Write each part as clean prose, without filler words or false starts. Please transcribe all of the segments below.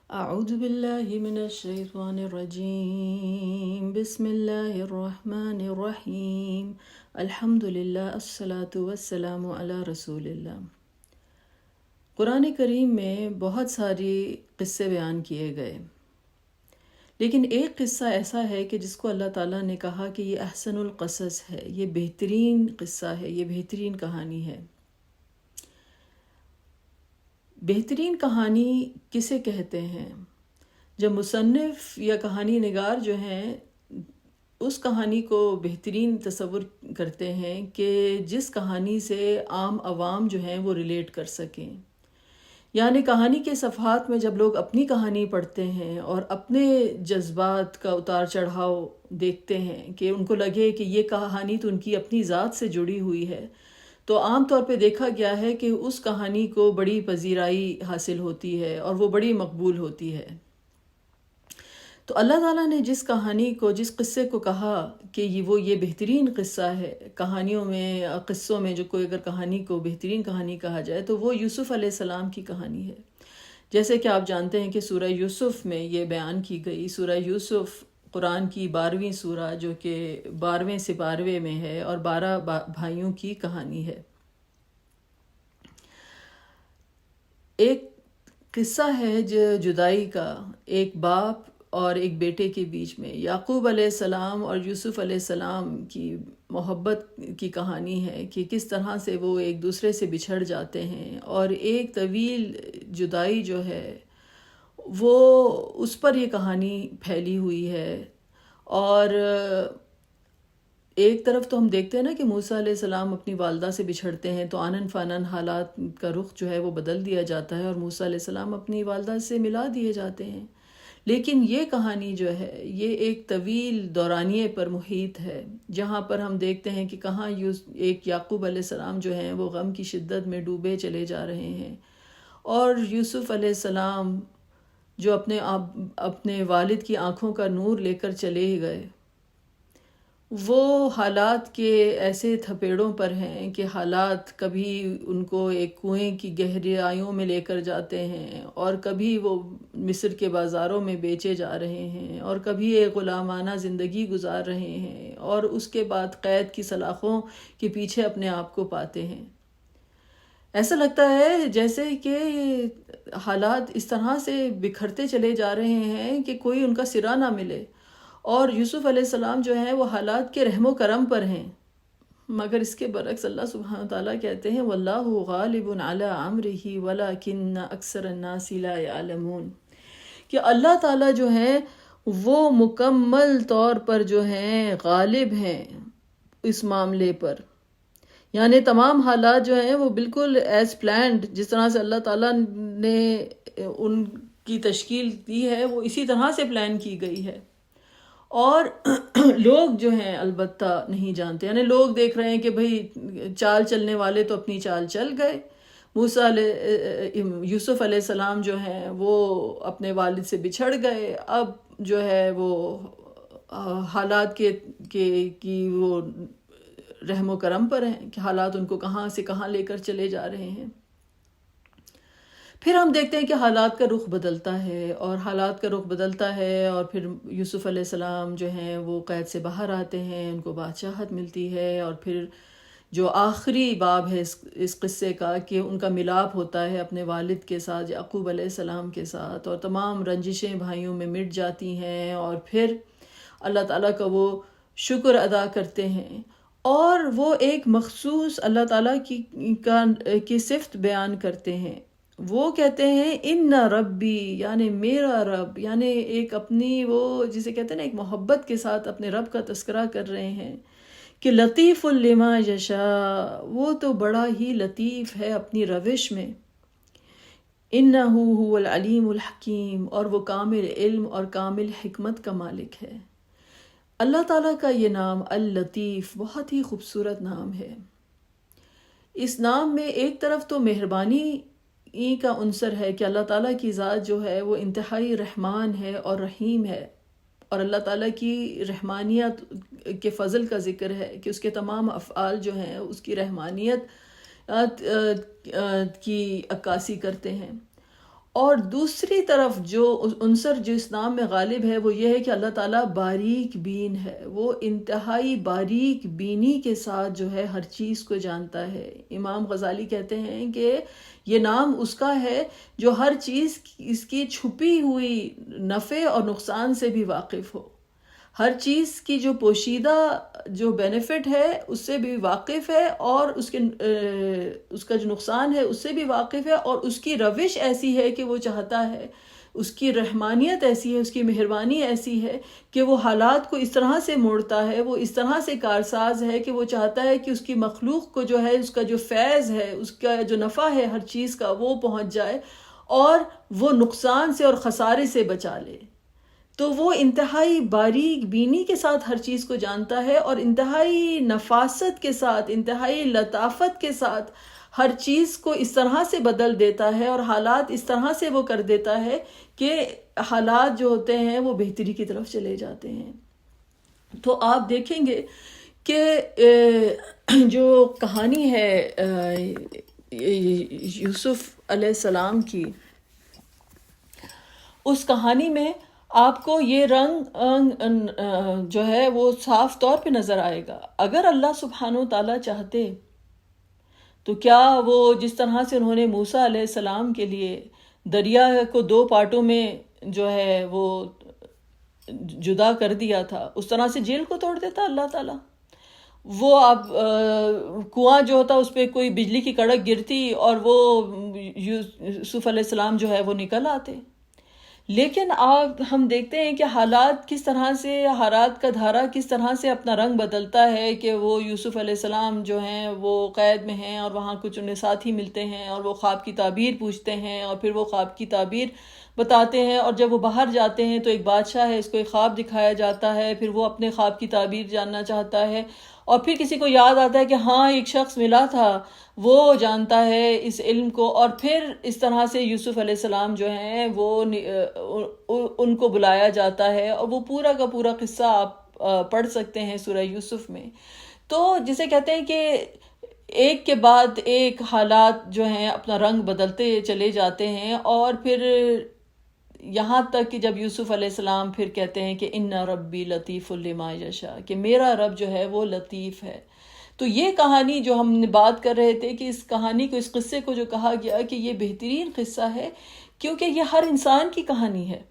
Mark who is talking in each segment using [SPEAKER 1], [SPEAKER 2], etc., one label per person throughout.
[SPEAKER 1] اعوذ باللہ من الشیطان الرجیم بسم اللہ الرحمن الرحیم الحمد للہ الصلاۃ والسلام علی رسول اللہ۔ قرآن کریم میں بہت ساری قصے بیان کیے گئے، لیکن ایک قصہ ایسا ہے کہ جس کو اللہ تعالیٰ نے کہا کہ یہ احسن القصص ہے، یہ بہترین قصہ ہے، یہ بہترین کہانی ہے۔ بہترین کہانی کسے کہتے ہیں؟ جب مصنف یا کہانی نگار جو ہیں اس کہانی کو بہترین تصور کرتے ہیں کہ جس کہانی سے عام عوام جو ہیں وہ ریلیٹ کر سکیں، یعنی کہانی کے صفحات میں جب لوگ اپنی کہانی پڑھتے ہیں اور اپنے جذبات کا اتار چڑھاؤ دیکھتے ہیں کہ ان کو لگے کہ یہ کہانی تو ان کی اپنی ذات سے جڑی ہوئی ہے، تو عام طور پہ دیکھا گیا ہے کہ اس کہانی کو بڑی پذیرائی حاصل ہوتی ہے اور وہ بڑی مقبول ہوتی ہے۔ تو اللہ تعالیٰ نے جس کہانی کو، جس قصے کو کہا کہ یہ بہترین قصہ ہے، کہانیوں میں، قصوں میں جو کوئی اگر کہانی کو بہترین کہانی کہا جائے تو وہ یوسف علیہ السلام کی کہانی ہے۔ جیسے کہ آپ جانتے ہیں کہ سورہ یوسف میں یہ بیان کی گئی۔ سورہ یوسف قرآن کی 12ویں سورہ جو کہ 12ویں سپارے میں ہے اور 12 بھائیوں کی کہانی ہے۔ ایک قصہ ہے جو جدائی کا، ایک باپ اور ایک بیٹے کے بیچ میں، یعقوب علیہ السلام اور یوسف علیہ السلام کی محبت کی کہانی ہے کہ کس طرح سے وہ ایک دوسرے سے بچھڑ جاتے ہیں، اور ایک طویل جدائی جو ہے وہ اس پر یہ کہانی پھیلی ہوئی ہے۔ اور ایک طرف تو ہم دیکھتے ہیں نا کہ موسیٰ علیہ السلام اپنی والدہ سے بچھڑتے ہیں تو آنن فانن حالات کا رخ جو ہے وہ بدل دیا جاتا ہے اور موسیٰ علیہ السلام اپنی والدہ سے ملا دیے جاتے ہیں۔ لیکن یہ کہانی جو ہے یہ ایک طویل دورانیے پر محیط ہے، جہاں پر ہم دیکھتے ہیں کہ کہاں ایک یعقوب علیہ السلام جو ہیں وہ غم کی شدت میں ڈوبے چلے جا رہے ہیں، اور یوسف علیہ السلام جو اپنے والد کی آنکھوں کا نور لے کر چلے گئے، وہ حالات کے ایسے تھپیڑوں پر ہیں کہ حالات کبھی ان کو ایک کنویں کی گہرائیوں میں لے کر جاتے ہیں، اور کبھی وہ مصر کے بازاروں میں بیچے جا رہے ہیں، اور کبھی ایک غلامانہ زندگی گزار رہے ہیں، اور اس کے بعد قید کی سلاخوں کے پیچھے اپنے آپ کو پاتے ہیں۔ ایسا لگتا ہے جیسے کہ حالات اس طرح سے بکھرتے چلے جا رہے ہیں کہ کوئی ان کا سرا نہ ملے، اور یوسف علیہ السلام جو ہیں وہ حالات کے رحم و کرم پر ہیں، مگر اس کے برعکس اللہ سبحانہ وتعالیٰ کہتے ہیں وَاللَّهُ غَالِبٌ عَلَىٰ أَمْرِهِ وَلَكِنَّ أَكْثَرَ النَّاسِ لَا يَعْلَمُونَ کہ اللہ تعالیٰ جو ہیں وہ مکمل طور پر جو ہیں غالب ہیں اس معاملے پر، یعنی تمام حالات جو ہیں وہ بالکل ایز پلانڈ، جس طرح سے اللہ تعالیٰ نے ان کی تشکیل دی ہے وہ اسی طرح سے پلان کی گئی ہے، اور لوگ جو ہیں البتہ نہیں جانتے۔ یعنی لوگ دیکھ رہے ہیں کہ بھئی چال چلنے والے تو اپنی چال چل گئے، یوسف علیہ السلام جو ہیں وہ اپنے والد سے بچھڑ گئے، اب جو ہے وہ حالات کی وہ رحم و کرم پر ہیں کہ حالات ان کو کہاں سے کہاں لے کر چلے جا رہے ہیں۔ پھر ہم دیکھتے ہیں کہ حالات کا رخ بدلتا ہے، اور حالات کا رخ بدلتا ہے، اور پھر یوسف علیہ السلام جو ہیں وہ قید سے باہر آتے ہیں، ان کو بادشاہت ملتی ہے، اور پھر جو آخری باب ہے اس قصے کا کہ ان کا ملاپ ہوتا ہے اپنے والد کے ساتھ، یعقوب علیہ السلام کے ساتھ، اور تمام رنجشیں بھائیوں میں مٹ جاتی ہیں، اور پھر اللہ تعالیٰ کا وہ شکر ادا کرتے ہیں، اور وہ ایک مخصوص اللہ تعالیٰ کی صفت بیان کرتے ہیں۔ وہ کہتے ہیں ان ربی، یعنی میرا رب، یعنی ایک اپنی وہ جسے کہتے ہیں نا ایک محبت کے ساتھ اپنے رب کا تذکرہ کر رہے ہیں کہ لطیف لما یشاء، وہ تو بڑا ہی لطیف ہے اپنی روش میں، انہ هو العلیم الحکیم، اور وہ کامل علم اور کامل حکمت کا مالک ہے۔ اللہ تعالیٰ کا یہ نام اللطیف بہت ہی خوبصورت نام ہے۔ اس نام میں ایک طرف تو مہربانی کا عنصر ہے کہ اللہ تعالیٰ کی ذات جو ہے وہ انتہائی رحمان ہے اور رحیم ہے، اور اللہ تعالیٰ کی رحمانیت کے فضل کا ذکر ہے کہ اس کے تمام افعال جو ہیں اس کی رحمانیت کی عکاسی کرتے ہیں، اور دوسری طرف جو عنصر جو اس نام میں غالب ہے وہ یہ ہے کہ اللہ تعالیٰ باریک بین ہے، وہ انتہائی باریک بینی کے ساتھ جو ہے ہر چیز کو جانتا ہے۔ امام غزالی کہتے ہیں کہ یہ نام اس کا ہے جو ہر چیز اس کی چھپی ہوئی نفع اور نقصان سے بھی واقف ہو، ہر چیز کی جو پوشیدہ جو بینیفٹ ہے اس سے بھی واقف ہے، اور اس کا جو نقصان ہے اس سے بھی واقف ہے، اور اس کی روش ایسی ہے کہ وہ چاہتا ہے، اس کی رحمانیت ایسی ہے، اس کی مہربانی ایسی ہے کہ وہ حالات کو اس طرح سے موڑتا ہے، وہ اس طرح سے کارساز ہے کہ وہ چاہتا ہے کہ اس کی مخلوق کو جو ہے اس کا جو فیض ہے، اس کا جو نفع ہے ہر چیز کا وہ پہنچ جائے اور وہ نقصان سے اور خسارے سے بچا لے۔ تو وہ انتہائی باریک بینی کے ساتھ ہر چیز کو جانتا ہے، اور انتہائی نفاست کے ساتھ، انتہائی لطافت کے ساتھ ہر چیز کو اس طرح سے بدل دیتا ہے، اور حالات اس طرح سے وہ کر دیتا ہے کہ حالات جو ہوتے ہیں وہ بہتری کی طرف چلے جاتے ہیں۔ تو آپ دیکھیں گے کہ جو کہانی ہے یوسف علیہ السلام کی، اس کہانی میں آپ کو یہ رنگ جو ہے وہ صاف طور پہ نظر آئے گا۔ اگر اللہ سبحانہ وتعالیٰ چاہتے تو کیا وہ جس طرح سے انہوں نے موسیٰ علیہ السلام کے لیے دریا کو 2 پارٹوں میں جو ہے وہ جدا کر دیا تھا، اس طرح سے جیل کو توڑ دیتا اللہ تعالیٰ؟ وہ اب کنواں جو ہوتا اس پہ کوئی بجلی کی کڑک گرتی اور وہ یوسف علیہ السلام جو ہے وہ نکل آتے۔ لیکن اب ہم دیکھتے ہیں کہ حالات کس طرح سے، حالات کا دھارا کس طرح سے اپنا رنگ بدلتا ہے کہ وہ یوسف علیہ السلام جو ہیں وہ قید میں ہیں، اور وہاں کچھ انہیں ساتھی ملتے ہیں اور وہ خواب کی تعبیر پوچھتے ہیں، اور پھر وہ خواب کی تعبیر بتاتے ہیں، اور جب وہ باہر جاتے ہیں تو ایک بادشاہ ہے، اس کو ایک خواب دکھایا جاتا ہے، پھر وہ اپنے خواب کی تعبیر جاننا چاہتا ہے، اور پھر کسی کو یاد آتا ہے کہ ہاں ایک شخص ملا تھا وہ جانتا ہے اس علم کو، اور پھر اس طرح سے یوسف علیہ السلام جو ہیں وہ ان کو بلایا جاتا ہے، اور وہ پورا کا پورا قصہ آپ پڑھ سکتے ہیں سورہ یوسف میں۔ تو جسے کہتے ہیں کہ ایک کے بعد ایک حالات جو ہیں اپنا رنگ بدلتے چلے جاتے ہیں، اور پھر یہاں تک کہ جب یوسف علیہ السلام پھر کہتے ہیں کہ ان ربی لطیف لما یشاء، کہ میرا رب جو ہے وہ لطیف ہے۔ تو یہ کہانی جو ہم نے بات کر رہے تھے کہ اس کہانی کو، اس قصے کو جو کہا گیا کہ یہ بہترین قصہ ہے، کیونکہ یہ ہر انسان کی کہانی ہے۔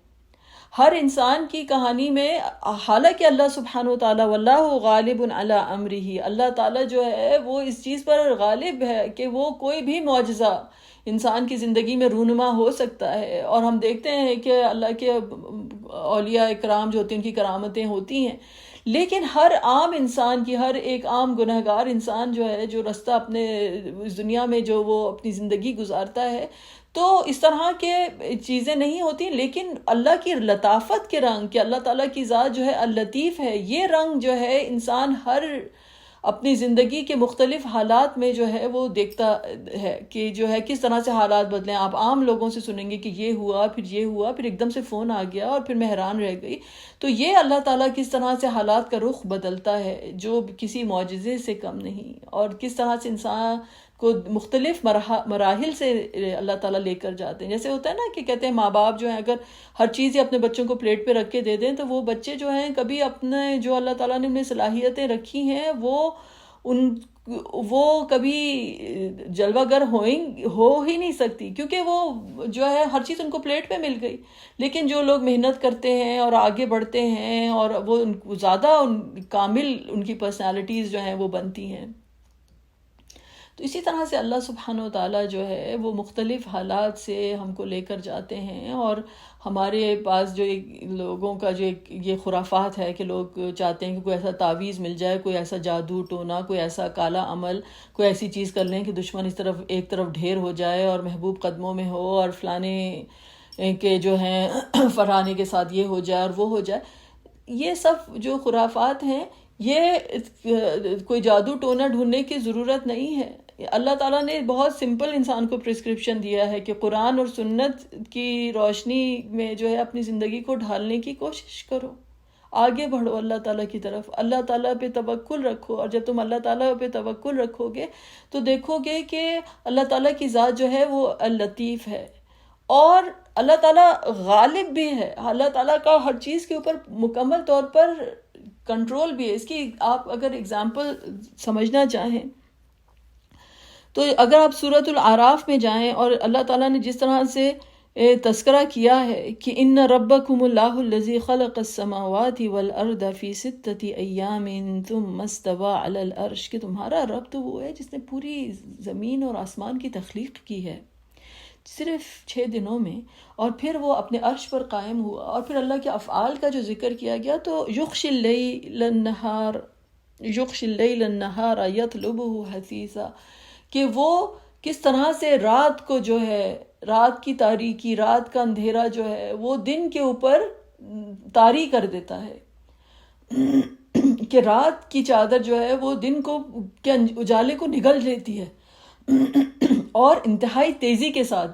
[SPEAKER 1] ہر انسان کی کہانی میں حالانکہ اللہ سبحانہ وتعالیٰ واللہ غالب علی امرہ، اللہ تعالیٰ جو ہے وہ اس چیز پر غالب ہے کہ وہ کوئی بھی معجزہ انسان کی زندگی میں رونما ہو سکتا ہے، اور ہم دیکھتے ہیں کہ اللہ کے اولیاء اکرام جو ہوتے ہیں ان کی کرامتیں ہوتی ہیں، لیکن ہر عام انسان کی، ہر ایک عام گنہگار انسان جو ہے، جو رستہ اپنے اس دنیا میں جو وہ اپنی زندگی گزارتا ہے، تو اس طرح کے چیزیں نہیں ہوتی، لیکن اللہ کی لطافت کے رنگ، کہ اللہ تعالیٰ کی ذات جو ہے اللطیف ہے، یہ رنگ جو ہے انسان ہر اپنی زندگی کے مختلف حالات میں جو ہے وہ دیکھتا ہے کہ جو ہے کس طرح سے حالات بدلیں۔ آپ عام لوگوں سے سنیں گے کہ یہ ہوا، پھر یہ ہوا، پھر ایک دم سے فون آ گیا اور پھر میں حیران رہ گئی۔ تو یہ اللہ تعالیٰ کس طرح سے حالات کا رخ بدلتا ہے جو کسی معجزے سے کم نہیں، اور کس طرح سے انسان کو مختلف مراحل سے اللہ تعالیٰ لے کر جاتے ہیں۔ جیسے ہوتا ہے نا کہ کہتے ہیں ماں باپ جو ہیں اگر ہر چیز اپنے بچوں کو پلیٹ پہ رکھ کے دے دیں تو وہ بچے جو ہیں کبھی اپنے جو اللہ تعالیٰ نے انہیں صلاحیتیں رکھی ہیں وہ کبھی جلوہ گر ہو ہی نہیں سکتی، کیونکہ وہ جو ہے ہر چیز ان کو پلیٹ پہ مل گئی۔ لیکن جو لوگ محنت کرتے ہیں اور آگے بڑھتے ہیں اور وہ زیادہ کامل ان کی پرسنالٹیز جو ہیں وہ بنتی ہیں۔ تو اسی طرح سے اللہ سبحانہ وتعالیٰ جو ہے وہ مختلف حالات سے ہم کو لے کر جاتے ہیں، اور ہمارے پاس جو لوگوں کا جو یہ خرافات ہے کہ لوگ چاہتے ہیں کہ کوئی ایسا تعویذ مل جائے، کوئی ایسا جادو ٹونا، کوئی ایسا کالا عمل، کوئی ایسی چیز کر لیں کہ دشمن اس طرف ایک طرف ڈھیر ہو جائے اور محبوب قدموں میں ہو، اور فلانے کے جو ہیں فرحانے کے ساتھ یہ ہو جائے اور وہ ہو جائے۔ یہ سب جو خرافات ہیں، یہ کوئی جادو ٹونا ڈھونڈنے کی ضرورت نہیں ہے۔ اللہ تعالیٰ نے بہت سمپل انسان کو پرسکرپشن دیا ہے کہ قرآن اور سنت کی روشنی میں جو ہے اپنی زندگی کو ڈھالنے کی کوشش کرو، آگے بڑھو اللہ تعالیٰ کی طرف، اللہ تعالیٰ پہ توکل رکھو، اور جب تم اللہ تعالیٰ پہ توکل رکھو گے تو دیکھو گے کہ اللہ تعالیٰ کی ذات جو ہے وہ اللطیف ہے، اور اللہ تعالیٰ غالب بھی ہے، اللہ تعالیٰ کا ہر چیز کے اوپر مکمل طور پر کنٹرول بھی ہے. اس کی آپ اگر اگزامپل سمجھنا چاہیں تو اگر آپ سورۃ الاعراف میں جائیں اور اللہ تعالیٰ نے جس طرح سے تذکرہ کیا ہے کہ ان ربکم اللہ الذی خلق السماوات والارض فی ستۃ ایام ثم استوى علی العرش، کہ تمہارا رب تو وہ ہے جس نے پوری زمین اور آسمان کی تخلیق کی ہے صرف 6 دنوں میں، اور پھر وہ اپنے عرش پر قائم ہوا. اور پھر اللہ کے افعال کا جو ذکر کیا گیا تو یغشی اللیل النہار یطلبہ حثیثا، کہ وہ کس طرح سے رات کو جو ہے، رات کی تاریکی، رات کا اندھیرا جو ہے وہ دن کے اوپر طاری کر دیتا ہے، کہ رات کی چادر جو ہے وہ دن کو کے اجالے کو نگل لیتی ہے اور انتہائی تیزی کے ساتھ.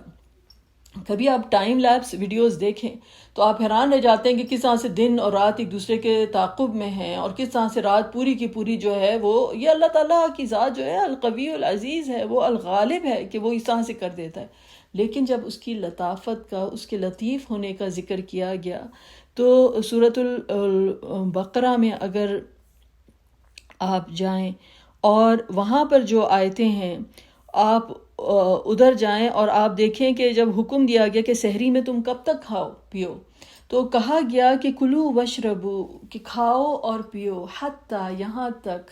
[SPEAKER 1] کبھی آپ ٹائم لیپس ویڈیوز دیکھیں تو آپ حیران رہ جاتے ہیں کہ کس طرح سے دن اور رات ایک دوسرے کے تعاقب میں ہیں، اور کس طرح سے رات پوری کی پوری جو ہے وہ، یہ اللہ تعالیٰ کی ذات جو ہے القوی العزیز ہے، وہ الغالب ہے کہ وہ اس طرح سے کر دیتا ہے. لیکن جب اس کی لطافت کا، اس کے لطیف ہونے کا ذکر کیا گیا تو سورۃ البقرہ میں اگر آپ جائیں اور وہاں پر جو آیتیں ہیں آپ ادھر جائیں اور آپ دیکھیں کہ جب حکم دیا گیا کہ سحری میں تم کب تک کھاؤ پیو، تو کہا گیا کہ کلو وشربو، کہ کھاؤ اور پیو، حتیٰ یہاں تک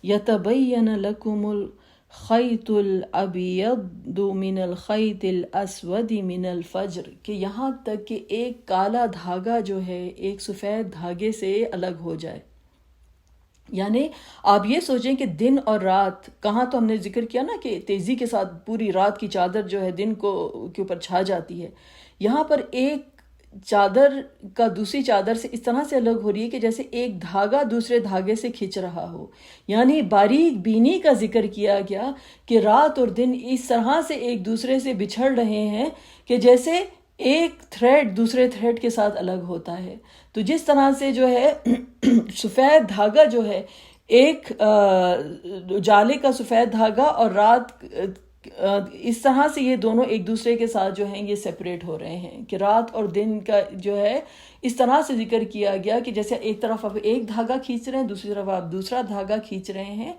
[SPEAKER 1] یتبین لکم الخیط الابیض من الخیط الاسود من الفجر، کہ یہاں تک کہ ایک کالا دھاگا جو ہے ایک سفید دھاگے سے الگ ہو جائے. یعنی آپ یہ سوچیں کہ دن اور رات، کہاں تو ہم نے ذکر کیا نا کہ تیزی کے ساتھ پوری رات کی چادر جو ہے دن کو کے اوپر چھا جاتی ہے، یہاں پر ایک چادر کا دوسری چادر سے اس طرح سے الگ ہو رہی ہے کہ جیسے ایک دھاگا دوسرے دھاگے سے کھینچ رہا ہو. یعنی باریک بینی کا ذکر کیا گیا کہ رات اور دن اس طرح سے ایک دوسرے سے بچھڑ رہے ہیں کہ جیسے ایک تھریڈ دوسرے تھریڈ کے ساتھ الگ ہوتا ہے. تو جس طرح سے جو ہے سفید دھاگا جو ہے، ایک اجالے کا سفید دھاگا اور رات، اس طرح سے یہ دونوں ایک دوسرے کے ساتھ جو ہیں یہ سیپریٹ ہو رہے ہیں، کہ رات اور دن کا جو ہے اس طرح سے ذکر کیا گیا کہ جیسے ایک طرف آپ ایک دھاگا کھینچ رہے ہیں، دوسری طرف آپ دوسرا دھاگا کھینچ رہے ہیں.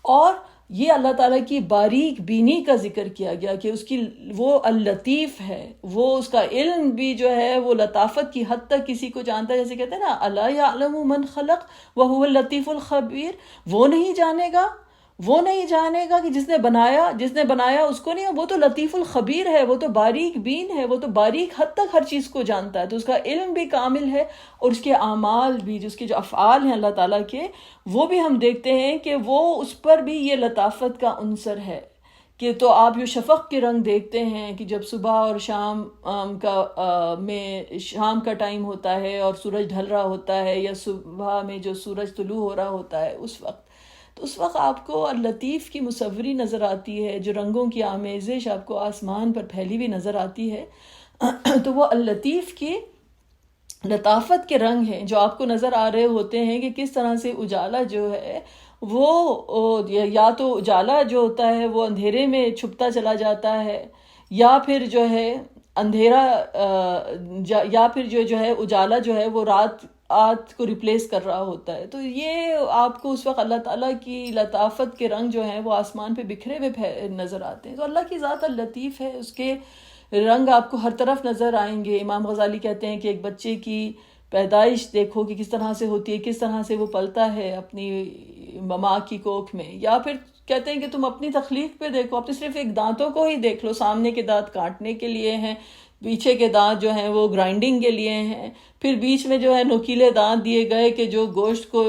[SPEAKER 1] اور یہ اللہ تعالیٰ کی باریک بینی کا ذکر کیا گیا کہ اس کی وہ اللطیف ہے، وہ اس کا علم بھی جو ہے وہ لطافت کی حد تک کسی کو جانتا ہے. جیسے کہتے ہیں نا الا یعلم من خلق وهو اللطیف الخبیر، وہ نہیں جانے گا کہ جس نے بنایا اس کو نہیں، وہ تو لطیف الخبیر ہے، وہ تو باریک بین ہے، وہ تو باریک حد تک ہر چیز کو جانتا ہے. تو اس کا علم بھی کامل ہے، اور اس کے اعمال بھی، جو اس کے جو افعال ہیں اللہ تعالیٰ کے، وہ بھی ہم دیکھتے ہیں کہ وہ اس پر بھی یہ لطافت کا عنصر ہے. کہ تو آپ جو شفق کے رنگ دیکھتے ہیں کہ جب صبح اور شام میں شام کا ٹائم ہوتا ہے اور سورج ڈھل رہا ہوتا ہے، یا صبح میں جو سورج طلوع ہو رہا ہوتا ہے اس وقت، تو اس وقت آپ کو اللطیف کی مصوری نظر آتی ہے، جو رنگوں کی آمیزش آپ کو آسمان پر پھیلی ہوئی نظر آتی ہے. تو وہ اللطیف کی لطافت کے رنگ ہیں جو آپ کو نظر آ رہے ہوتے ہیں کہ کس طرح سے اجالا جو ہے وہ، یا تو اجالا جو ہوتا ہے وہ اندھیرے میں چھپتا چلا جاتا ہے، یا پھر جو ہے اندھیرا، یا پھر جو ہے اجالا جو ہے وہ رات کو ریپلیس کر رہا ہوتا ہے. تو یہ آپ کو اس وقت اللہ تعالیٰ کی لطافت کے رنگ جو ہیں وہ آسمان پہ بکھرے ہوئے نظر آتے ہیں. تو اللہ کی ذات اللطیف ہے، اس کے رنگ آپ کو ہر طرف نظر آئیں گے. امام غزالی کہتے ہیں کہ ایک بچے کی پیدائش دیکھو کہ کس طرح سے ہوتی ہے، کس طرح سے وہ پلتا ہے اپنی ماں کی کوکھ میں. یا پھر کہتے ہیں کہ تم اپنی تخلیق پہ دیکھو، اپنے صرف ایک دانتوں کو ہی دیکھ لو، سامنے کے دانت کاٹنے کے لیے ہیں، پیچھے کے دانت جو ہیں وہ گرائنڈنگ کے لیے ہیں، پھر بیچ میں جو ہے نوکیلے دانت دیے گئے کہ جو گوشت کو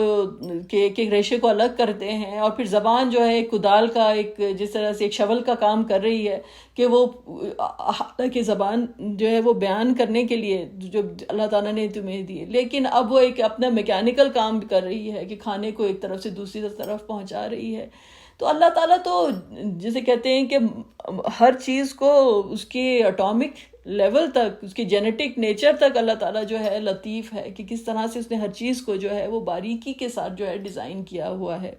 [SPEAKER 1] کے ریشے کو الگ کرتے ہیں، اور پھر زبان جو ہے ایک کدال کا، ایک جس طرح سے ایک شول کا کام کر رہی ہے کہ وہ حالانکہ زبان جو ہے وہ بیان کرنے کے لیے جو اللہ تعالیٰ نے تمہیں دی، لیکن اب وہ ایک اپنا میکینیکل کام کر رہی ہے کہ کھانے کو ایک طرف سے دوسری طرف پہنچا رہی ہے. تو اللہ تعالیٰ تو جسے کہتے ہیں کہ ہر چیز کو اس کے اٹامک لیول تک، اس کی جینیٹک نیچر تک اللہ تعالیٰ جو ہے لطیف ہے کہ کس طرح سے اس نے ہر چیز کو جو ہے وہ باریکی کے ساتھ جو ہے ڈیزائن کیا ہوا ہے.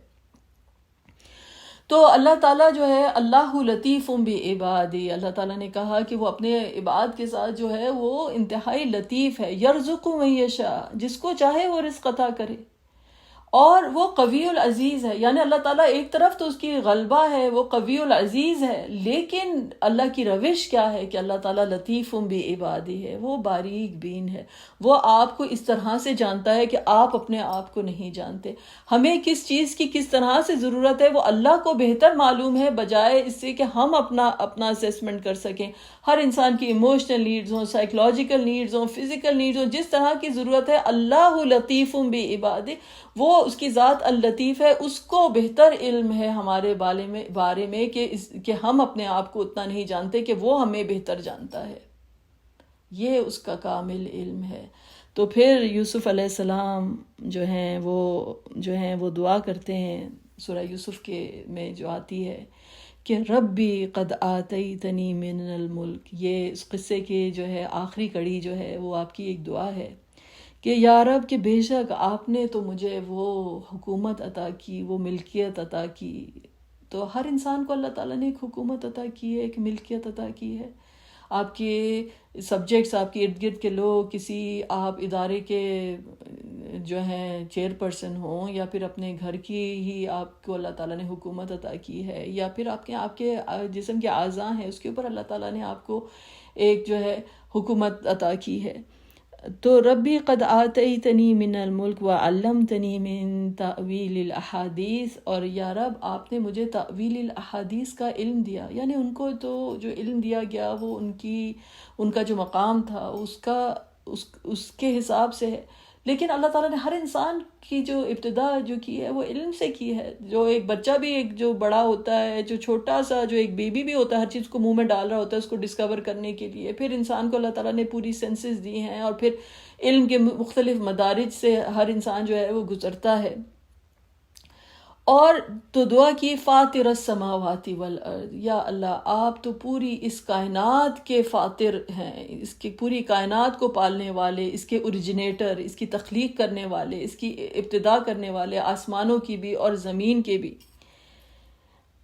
[SPEAKER 1] تو اللہ تعالیٰ جو ہے اللہ لطیف بعبادی، اللہ تعالیٰ نے کہا کہ وہ اپنے عباد کے ساتھ جو ہے وہ انتہائی لطیف ہے، یرزق من یشاء، جس کو چاہے وہ رزق عطا کرے، اور وہ قوی العزیز ہے، یعنی اللہ تعالیٰ ایک طرف تو اس کی غلبہ ہے، وہ قوی العزیز ہے، لیکن اللہ کی روش کیا ہے کہ اللہ تعالیٰ لطیف بعبادی ہے، وہ باریک بین ہے، وہ آپ کو اس طرح سے جانتا ہے کہ آپ اپنے آپ کو نہیں جانتے۔ ہمیں کس چیز کی کس طرح سے ضرورت ہے وہ اللہ کو بہتر معلوم ہے، بجائے اس سے کہ ہم اپنا اسیسمنٹ کر سکیں۔ ہر انسان کی ایموشنل نیڈز ہوں، سائیکولوجیکل نیڈز ہوں، فزیکل نیڈز ہوں، جس طرح کی ضرورت ہے، اللہ لطیف بعبادہ، وہ اس کی ذات اللطیف ہے، اس کو بہتر علم ہے ہمارے بارے میں کہ ہم اپنے آپ کو اتنا نہیں جانتے کہ وہ ہمیں بہتر جانتا ہے، یہ اس کا کامل علم ہے۔ تو پھر یوسف علیہ السلام جو ہیں وہ دعا کرتے ہیں، سورہ یوسف کے میں جو آتی ہے کہ ربی قد آتیتنی من الملک، یہ اس قصے کی جو ہے آخری کڑی جو ہے وہ آپ کی ایک دعا ہے کہ یا رب کہ بے شک آپ نے تو مجھے وہ حکومت عطا کی، وہ ملکیت عطا کی۔ تو ہر انسان کو اللہ تعالیٰ نے ایک حکومت عطا کی ہے، ایک ملکیت عطا کی ہے۔ آپ کے سبجیکٹس، آپ کے ارد گرد کے لوگ، کسی آپ ادارے کے جو ہیں چیئر پرسن ہوں، یا پھر اپنے گھر کی ہی آپ کو اللہ تعالیٰ نے حکومت عطا کی ہے، یا پھر آپ کے جسم کے اعضاء ہیں اس کے اوپر اللہ تعالیٰ نے آپ کو ایک جو ہے حکومت عطا کی ہے۔ تو ربی قد آتیتنی من الملک وعلمتنی من تأویل الاحادیث، اور یا رب آپ نے مجھے تأویل الاحادیث کا علم دیا، یعنی ان کو تو جو علم دیا گیا وہ ان کا جو مقام تھا اس کے حساب سے ہے، لیکن اللہ تعالیٰ نے ہر انسان کی جو ابتدا جو کی ہے وہ علم سے کی ہے۔ جو ایک بچہ بھی ایک جو بڑا ہوتا ہے، جو چھوٹا سا جو ایک بیبی بھی ہوتا ہے، ہر چیز کو منہ میں ڈال رہا ہوتا ہے اس کو ڈسکور کرنے کے لیے، پھر انسان کو اللہ تعالیٰ نے پوری سینسز دی ہیں، اور پھر علم کے مختلف مدارج سے ہر انسان جو ہے وہ گزرتا ہے۔ اور تو دعا کی فاطر السماوات والارض، یا اللہ آپ تو پوری اس کائنات کے فاطر ہیں، اس کی پوری کائنات کو پالنے والے، اس کے اوریجنیٹر، اس کی تخلیق کرنے والے، اس کی ابتدا کرنے والے، آسمانوں کی بھی اور زمین کے بھی۔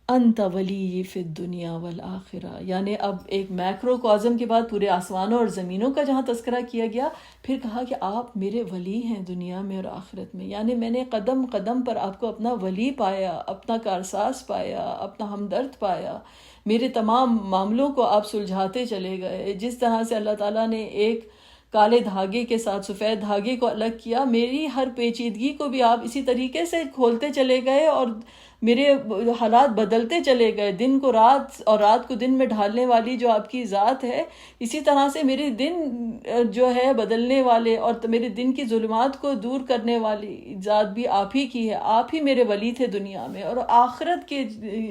[SPEAKER 1] انت ولی فی الدنیا والآخرہ، یعنی اب ایک میکرو کازم کے بعد پورے آسمانوں اور زمینوں کا جہاں تذکرہ کیا گیا، پھر کہا کہ آپ میرے ولی ہیں دنیا میں اور آخرت میں، یعنی میں نے قدم قدم پر آپ کو اپنا ولی پایا، اپنا کارساز پایا، اپنا ہمدرد پایا، میرے تمام معاملوں کو آپ سلجھاتے چلے گئے۔ جس طرح سے اللہ تعالیٰ نے ایک کالے دھاگے کے ساتھ سفید دھاگے کو الگ کیا، میری ہر پیچیدگی کو بھی آپ اسی طریقے سے کھولتے چلے گئے، اور میرے حالات بدلتے چلے گئے، دن کو رات اور رات کو دن میں ڈھالنے والی جو آپ کی ذات ہے، اسی طرح سے میرے دن جو ہے بدلنے والے اور میرے دن کی ظلمات کو دور کرنے والی ذات بھی آپ ہی کی ہے۔ آپ ہی میرے ولی تھے دنیا میں، اور آخرت کے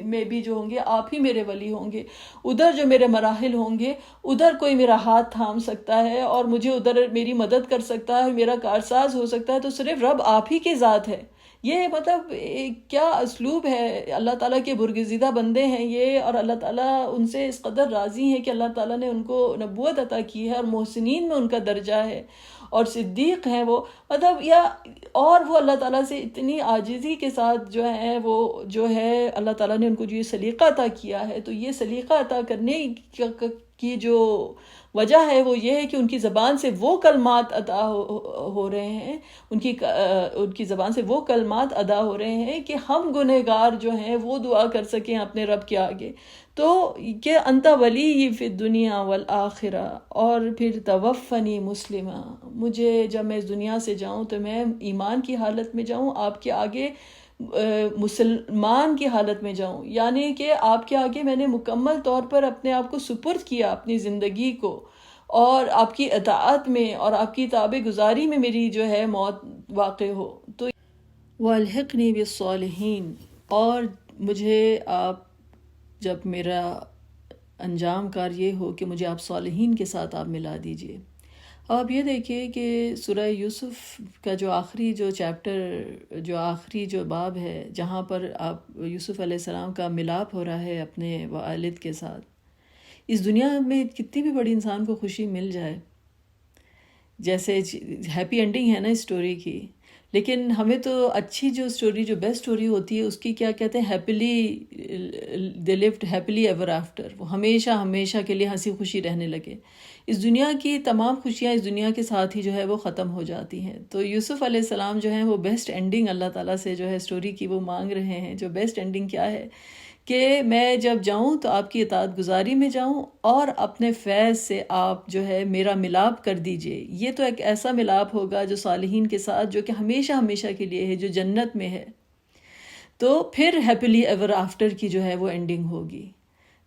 [SPEAKER 1] میں بھی جو ہوں گے آپ ہی میرے ولی ہوں گے۔ ادھر جو میرے مراحل ہوں گے، ادھر کوئی میرا ہاتھ تھام سکتا ہے اور مجھے ادھر میری مدد کر سکتا ہے، میرا کارساز ہو سکتا ہے، تو صرف رب آپ ہی کی ذات ہے۔ یہ مطلب کیا اسلوب ہے، اللہ تعالیٰ کے برگزیدہ بندے ہیں یہ، اور اللہ تعالیٰ ان سے اس قدر راضی ہیں کہ اللہ تعالیٰ نے ان کو نبوت عطا کی ہے، اور محسنین میں ان کا درجہ ہے، اور صدیق ہیں وہ، مطلب اور وہ اللہ تعالیٰ سے اتنی عاجزی کے ساتھ جو ہیں وہ جو ہے اللہ تعالیٰ نے ان کو جو یہ سلیقہ عطا کیا ہے، تو یہ سلیقہ عطا کرنے کی جو وجہ ہے وہ یہ ہے کہ ان کی زبان سے وہ کلمات ادا ہو رہے ہیں، ان کی زبان سے وہ کلمات ادا ہو رہے ہیں کہ ہم گنہگار جو ہیں وہ دعا کر سکیں اپنے رب کے آگے۔ تو کہ انت ولی فی الدنیا والآخرہ، اور پھر توفنی مسلمہ، مجھے جب میں اس دنیا سے جاؤں تو میں ایمان کی حالت میں جاؤں، آپ کے آگے مسلمان کی حالت میں جاؤں، یعنی کہ آپ کے آگے میں نے مکمل طور پر اپنے آپ کو سپرد کیا، اپنی زندگی کو، اور آپ کی اطاعت میں اور آپ کی تابع گزاری میں میری جو ہے موت واقع ہو۔ تو وَأَلْحِقْنِي بِالصَّالِحِينَ، اور مجھے آپ جب میرا انجام کار یہ ہو کہ مجھے آپ صالحین کے ساتھ آپ ملا دیجئے۔ آپ یہ دیکھیے کہ سورہ یوسف کا جو آخری جو چیپٹر، جو آخری جو باب ہے، جہاں پر آپ یوسف علیہ السلام کا ملاپ ہو رہا ہے اپنے والد کے ساتھ، اس دنیا میں کتنی بھی بڑی انسان کو خوشی مل جائے، جیسے ہیپی اینڈنگ ہے نا اس سٹوری کی، لیکن ہمیں تو اچھی جو اسٹوری، جو بیسٹ اسٹوری ہوتی ہے، اس کی کیا کہتے ہیں، ہیپیلی دے لیوڈ ہیپیلی ایور آفٹر، وہ ہمیشہ ہمیشہ کے لیے ہنسی خوشی رہنے لگے۔ اس دنیا کی تمام خوشیاں اس دنیا کے ساتھ ہی جو ہے وہ ختم ہو جاتی ہیں۔ تو یوسف علیہ السلام جو ہیں وہ بیسٹ اینڈنگ اللہ تعالیٰ سے جو ہے اسٹوری کی وہ مانگ رہے ہیں۔ جو بیسٹ اینڈنگ کیا ہے کہ میں جب جاؤں تو آپ کی اطاعت گزاری میں جاؤں، اور اپنے فیض سے آپ جو ہے میرا ملاپ کر دیجئے۔ یہ تو ایک ایسا ملاپ ہوگا جو صالحین کے ساتھ، جو کہ ہمیشہ ہمیشہ کے لیے ہے، جو جنت میں ہے۔ تو پھر ہیپیلی ایور آفٹر کی جو ہے وہ اینڈنگ ہوگی۔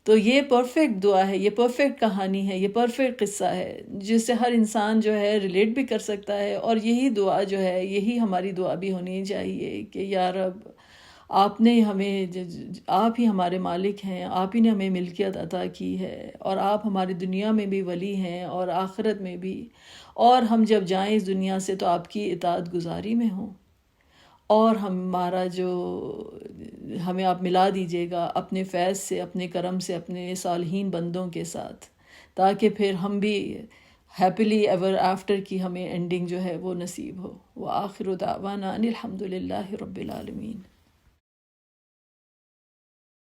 [SPEAKER 1] تو یہ پرفیکٹ دعا ہے، یہ پرفیکٹ کہانی ہے، یہ پرفیکٹ قصہ ہے جس سے ہر انسان جو ہے ریلیٹ بھی کر سکتا ہے۔ اور یہی دعا جو ہے، یہی ہماری دعا بھی ہونی چاہیے کہ یا رب، آپ نے ہمیں، آپ ہی ہمارے مالک ہیں، آپ ہی نے ہمیں ملکیت عطا کی ہے، اور آپ ہماری دنیا میں بھی ولی ہیں اور آخرت میں بھی، اور ہم جب جائیں اس دنیا سے تو آپ کی اطاعت گزاری میں ہوں، اور ہمارا جو ہمیں آپ ملا دیجیے گا اپنے فیض سے، اپنے کرم سے، اپنے صالحین بندوں کے ساتھ، تاکہ پھر ہم بھی ہیپیلی ایور آفٹر کی ہمیں اینڈنگ جو ہے وہ نصیب ہو۔ وآخر دعوانا ان الحمد للہ رب العالمین۔